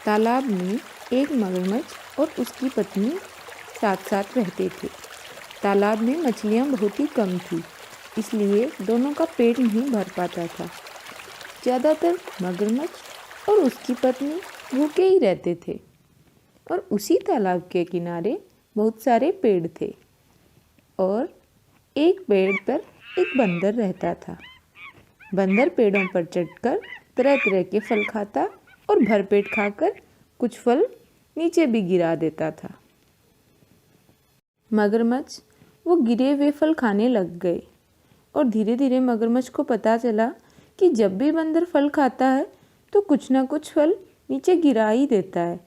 तालाब में एक मगरमच्छ और उसकी पत्नी साथ साथ रहते थे। तालाब में मछलियाँ बहुत ही कम थी, इसलिए दोनों का पेट नहीं भर पाता था। ज़्यादातर मगरमच्छ और उसकी पत्नी भूखे ही रहते थे और उसी तालाब के किनारे बहुत सारे पेड़ थे और एक पेड़ पर एक बंदर रहता था। बंदर पेड़ों पर चढ़कर तरह तरह के फल खाता और भरपेट खाकर कुछ फल नीचे भी गिरा देता था। मगरमच्छ वो गिरे हुए फल खाने लग गए और धीरे धीरे मगरमच्छ को पता चला कि जब भी बंदर फल खाता है तो कुछ ना कुछ फल नीचे गिरा ही देता है।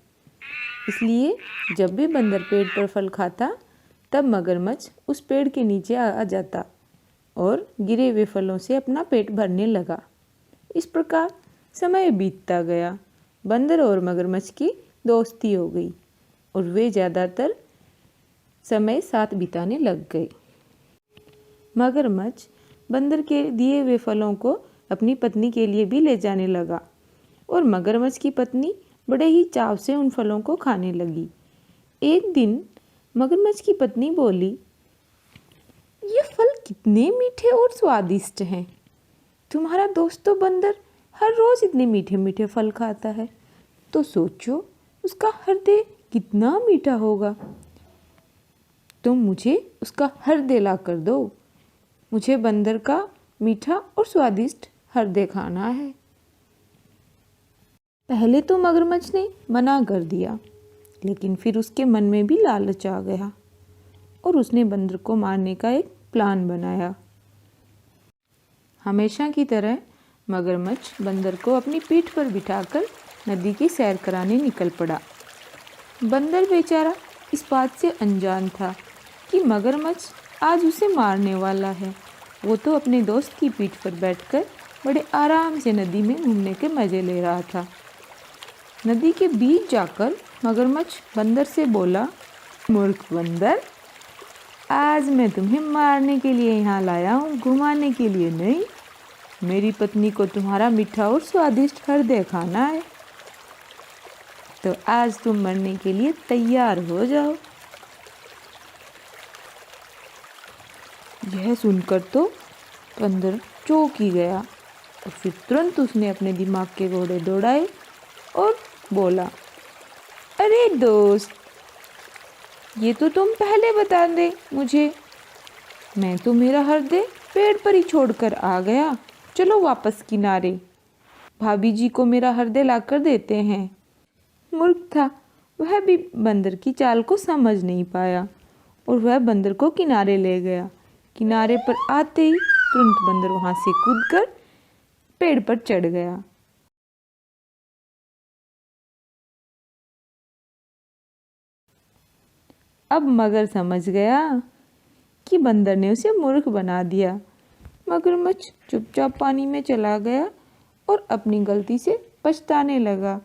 इसलिए जब भी बंदर पेड़ पर फल खाता तब मगरमच्छ उस पेड़ के नीचे आ जाता और गिरे हुए फलों से अपना पेट भरने लगा। इस प्रकार समय बीतता गया। बंदर और मगरमच्छ की दोस्ती हो गई और वे ज़्यादातर समय साथ बिताने लग गए। मगरमच्छ बंदर के दिए हुए फलों को अपनी पत्नी के लिए भी ले जाने लगा और मगरमच्छ की पत्नी बड़े ही चाव से उन फलों को खाने लगी। एक दिन मगरमच्छ की पत्नी बोली, ये फल कितने मीठे और स्वादिष्ट हैं। तुम्हारा दोस्त तो बंदर हर रोज इतने मीठे मीठे फल खाता है, तो सोचो उसका हृदय कितना मीठा होगा। तुम मुझे उसका हृदय ला कर दो। मुझे बंदर का मीठा और स्वादिष्ट हृदय खाना है। पहले तो मगरमच्छ ने मना कर दिया, लेकिन फिर उसके मन में भी लालच आ गया और उसने बंदर को मारने का एक प्लान बनाया। हमेशा की तरह मगरमच्छ बंदर को अपनी पीठ पर बिठाकर नदी की सैर कराने निकल पड़ा। बंदर बेचारा इस बात से अनजान था कि मगरमच्छ आज उसे मारने वाला है। वो तो अपने दोस्त की पीठ पर बैठकर बड़े आराम से नदी में घूमने के मज़े ले रहा था। नदी के बीच जाकर मगरमच्छ बंदर से बोला, मूर्ख बंदर, आज मैं तुम्हें मारने के लिए यहाँ लाया हूँ, घुमाने के लिए नहीं। मेरी पत्नी को तुम्हारा मीठा और स्वादिष्ट हृदय खाना है, तो आज तुम मरने के लिए तैयार हो जाओ। यह सुनकर तो बंदर चौंक ही गया और फिर तुरंत उसने अपने दिमाग के घोड़े दौड़ाए और बोला, अरे दोस्त, ये तो तुम पहले बता दे मुझे। मैं तो मेरा हृदय पेड़ पर ही छोड़कर आ गया। चलो वापस किनारे, भाभी जी को मेरा हृदय लाकर देते हैं। मूर्ख था, वह भी बंदर की चाल को समझ नहीं पाया और वह बंदर को किनारे ले गया। किनारे पर आते ही तुरंत बंदर वहां से कूदकर पेड़ पर चढ़ गया। अब मगर समझ गया कि बंदर ने उसे मूर्ख बना दिया। मगरमच्छ चुपचाप पानी में चला गया और अपनी गलती से पछताने लगा